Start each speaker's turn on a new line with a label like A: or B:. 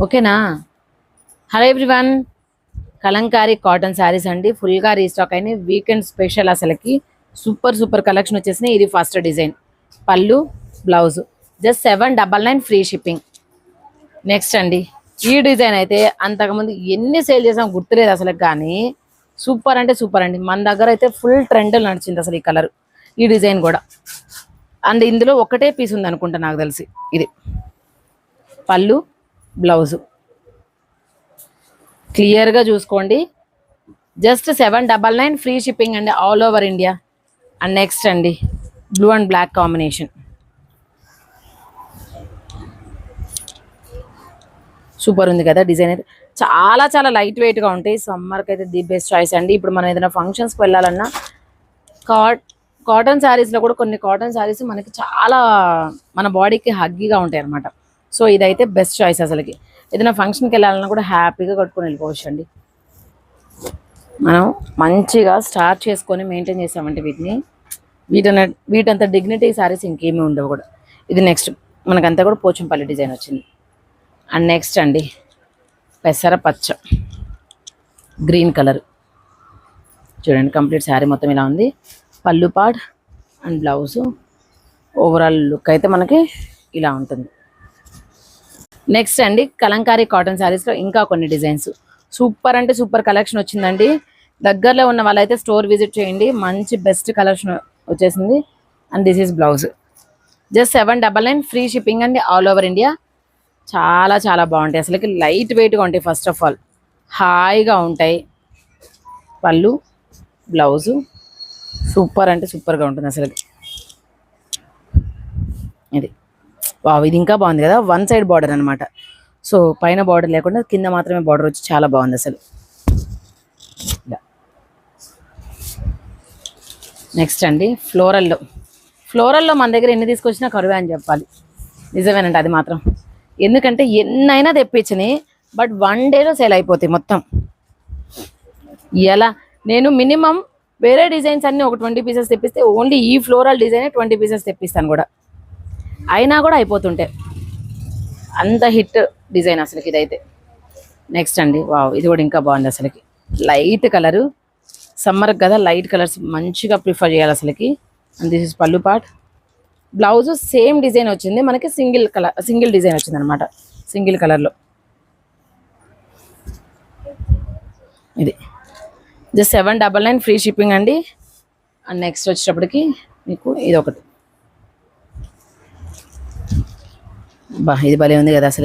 A: ఓకేనా. Hello everyone, Kalamkari cotton saris అండి, ఫుల్గా రీస్టాక్ అయినాయి. వీకెండ్ స్పెషల్ అసలుకి సూపర్ సూపర్ కలెక్షన్ వచ్చేసినాయి. ఇది ఫస్ట్ డిజైన్, పళ్ళు blouse just 799 free shipping. Next అండి, ఈ డిజైన్ అయితే అంతకుముందు ఎన్ని సేల్ చేసాం గుర్తులేదు అసలు, కానీ సూపర్ అంటే సూపర్ అండి. మన దగ్గర అయితే ఫుల్ ట్రెండ్ నడిచింది అసలు ఈ కలర్, ఈ డిజైన్ కూడా. అండ్ ఇందులో ఒకటే పీస్ ఉంది అనుకుంటా నాకు తెలిసి. ఇది పళ్ళు బ్లౌజు క్లియర్గా చూసుకోండి. జస్ట్ 799 ఫ్రీ షిప్పింగ్ అండి, all over India. And next అండి, blue and black combination, super ఉంది కదా డిజైన్ అయితే. చాలా చాలా లైట్ వెయిట్గా ఉంటాయి. సమ్మర్కి అయితే ది బెస్ట్ చాయిస్ అండి. ఇప్పుడు మనం ఏదైనా ఫంక్షన్స్కి వెళ్ళాలన్నా కాటన్ శారీస్లో కూడా కొన్ని కాటన్ శారీస్ మనకి చాలా మన బాడీకి హగ్గీగా ఉంటాయి అనమాట. సో ఇదైతే బెస్ట్ చాయిస్ అసలుకి. ఏదైనా ఫంక్షన్కి వెళ్ళాలన్నా కూడా హ్యాపీగా కట్టుకొని వెళ్ళిపోవచ్చు అండి. మనం మంచిగా స్టార్ట్ చేసుకొని మెయింటైన్ చేసామంటే వీటంత డిగ్నిటీ శారీస్ ఇంకేమీ ఉండవు కూడా. ఇది నెక్స్ట్ మనకంతా కూడా పోచంపల్లి డిజైన్ వచ్చింది. అండ్ నెక్స్ట్ అండి, పెసర పచ్చ గ్రీన్ కలర్ చూడండి. కంప్లీట్ శారీ మొత్తం ఇలా ఉంది. పళ్ళు పాడ్ అండ్ బ్లౌజు, ఓవరాల్ లుక్ అయితే మనకి ఇలా ఉంటుంది. నెక్స్ట్ అండి, కలంకారీ కాటన్ శారీస్లో ఇంకా కొన్ని డిజైన్స్ సూపర్ అంటే సూపర్ కలెక్షన్ వచ్చిందండి. దగ్గరలో ఉన్న వాళ్ళైతే స్టోర్ విజిట్ చేయండి, మంచి బెస్ట్ కలెక్షన్ వచ్చేసింది. And this is blouse just 799 free shipping అండి, ఆల్ ఓవర్ ఇండియా. చాలా చాలా బాగుంటాయి అసలుకి, లైట్ వెయిట్గా ఉంటాయి. ఫస్ట్ ఆఫ్ ఆల్ హాయిగా ఉంటాయి. పళ్ళు బ్లౌజు సూపర్ అంటే సూపర్గా ఉంటుంది అసలుకి. ఇది వావ్, ఇది ఇంకా బాగుంది కదా, వన్ సైడ్ బార్డర్ అనమాట. సో పైన బార్డర్ లేకుండా కింద మాత్రమే బార్డర్ వచ్చి చాలా బాగుంది అసలు. నెక్స్ట్ అండి, ఫ్లోరల్లో మన దగ్గర ఎన్ని తీసుకొచ్చినా కరువే అని చెప్పాలి. నిజమేనండి అది మాత్రం. ఎందుకంటే ఎన్నైనా తెప్పించని, బట్ 1 డేలో సేల్ అయిపోతాయి మొత్తం. ఎలా నేను మినిమం వేరే డిజైన్స్ అన్నీ ఒక 20 పీసెస్ తెప్పిస్తే, ఓన్లీ ఈ ఫ్లోరల్ డిజైనే 20 పీసెస్ తెప్పిస్తాను కూడా, అయినా కూడా అయిపోతుంటాయి. అంత హిట్ డిజైన్ అసలుకి ఇదైతే. నెక్స్ట్ అండి, వావ్, ఇది కూడా ఇంకా బాగుంది అసలుకి. లైట్ కలరు, సమ్మర్కి కదా లైట్ కలర్స్ మంచిగా ప్రిఫర్ చేయాలి అసలుకి. అండ్ దిస్ ఇస్ పళ్ళు పార్ట్. బ్లౌజ్ సేమ్ డిజైన్ వచ్చింది మనకి, సింగిల్ డిజైన్ వచ్చింది అనమాట, సింగిల్ కలర్లో. ఇది జస్ట్ 799 ఫ్రీ షిప్పింగ్ అండి. అండ్ నెక్స్ట్ వచ్చేటప్పటికి మీకు ఇది ఒకటి, బా ఇది భలే ఉంది కదా అసలు.